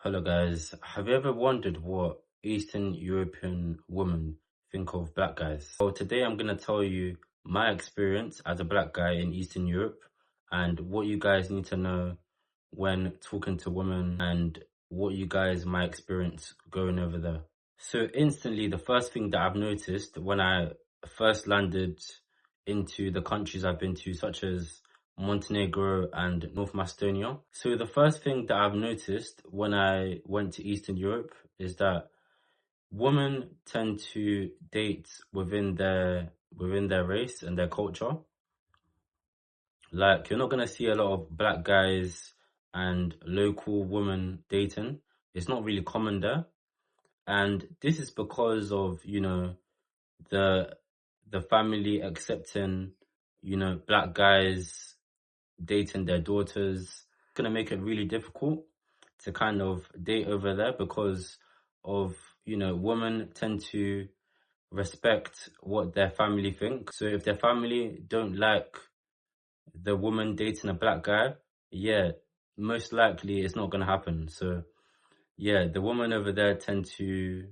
Hello guys, have you ever wondered what Eastern European women think of black guys? Well, today I'm going to tell you my experience as a black guy in Eastern Europe and what you guys need to know when talking to women and what you guys might experience going over there. So instantly, the first thing that I've noticed when I first landed into the countries I've been to, such as Montenegro and North Macedonia. So the first thing that I've noticed when I went to Eastern Europe is that women tend to date within their race and their culture. Like, you're not gonna see a lot of black guys and local women dating. It's not really common there. And this is because of, the family accepting, black guys dating their daughters. It's gonna make it really difficult to kind of date over there because of, women tend to respect what their family think. So if their family don't like the woman dating a black guy, yeah, most likely it's not gonna happen. So yeah, the women over there tend to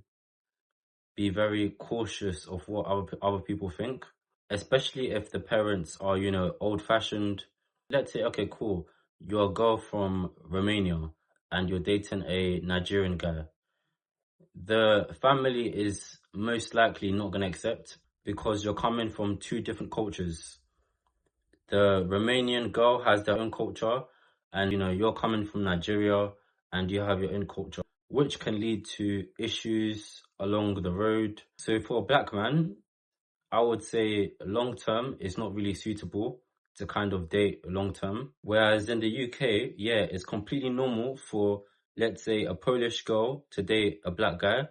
be very cautious of what other people think, especially if the parents are, old fashioned. Let's say, okay, cool, you're a girl from Romania and you're dating a Nigerian guy. The family is most likely not going to accept because you're coming from two different cultures. The Romanian girl has their own culture, and you're coming from Nigeria and you have your own culture, which can lead to issues along the road. So for a black man, I would say long term is not really suitable to kind of date long term. Whereas in the UK, yeah, it's completely normal for, let's say, a Polish girl to date a black guy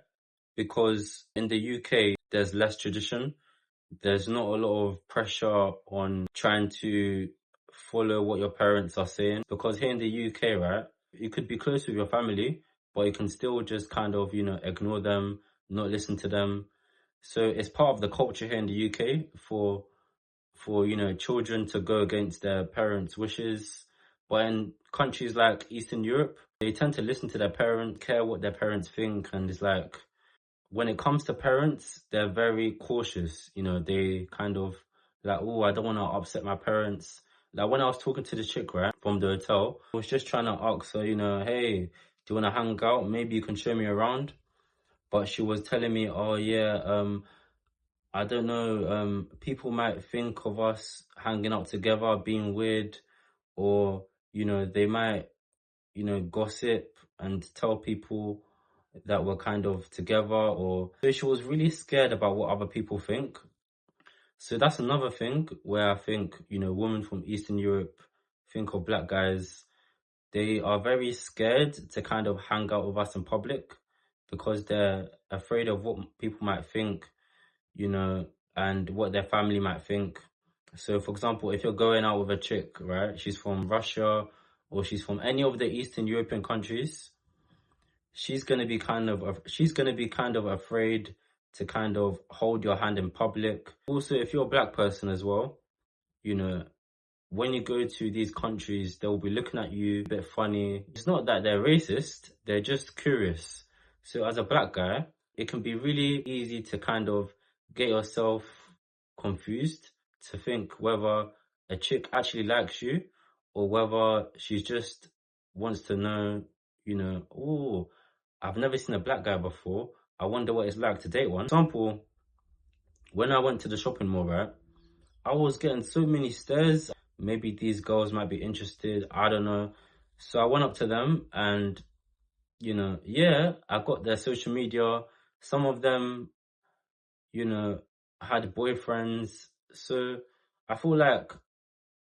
because in the UK, there's less tradition. There's not a lot of pressure on trying to follow what your parents are saying. Because here in the UK, right, you could be close with your family, but you can still just kind of, ignore them, not listen to them. So it's part of the culture here in the UK for children to go against their parents' wishes. But in countries like Eastern Europe, they tend to listen to their parents, care what their parents think, and it's like when it comes to parents, they're very cautious. They kind of like, oh, I don't want to upset my parents. Like when I was talking to the chick, right, from the hotel, I was just trying to ask her, hey, do you want to hang out? Maybe you can show me around. But she was telling me, oh yeah, I don't know, people might think of us hanging out together being weird, or, they might, gossip and tell people that we're kind of together, or so she was really scared about what other people think. So that's another thing where I think, women from Eastern Europe think of black guys, they are very scared to kind of hang out with us in public because they're afraid of what people might think, and what their family might think. So, for example, if you're going out with a chick, right, she's from Russia or she's from any of the Eastern European countries, she's gonna be kind of afraid to kind of hold your hand in public. Also, if you're a black person as well, you know, when you go to these countries, they'll be looking at you a bit funny. It's not that they're racist, they're just curious. So as a black guy, it can be really easy to kind of get yourself confused to think whether a chick actually likes you or whether she just wants to know, oh, I've never seen a black guy before. I wonder what it's like to date one. For example, when I went to the shopping mall, right, I was getting so many stares. Maybe these girls might be interested. I don't know. So I went up to them and, yeah, I got their social media. Some of them, had boyfriends. So I feel like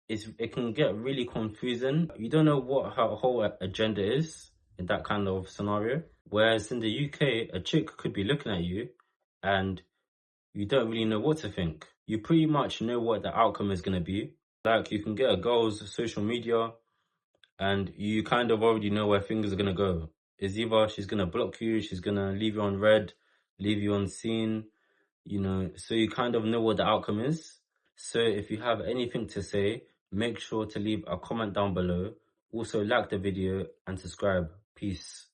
it can get really confusing. You don't know what her whole agenda is in that kind of scenario. Whereas in the UK, a chick could be looking at you and you don't really know what to think. You pretty much know what the outcome is going to be. Like you can get a girl's social media and you kind of already know where things are going to go. It's either she's going to block you, she's going to leave you on red, leave you on scene, so you kind of know what the outcome is. So if you have anything to say, make sure to leave a comment down below. Also like the video and subscribe. Peace.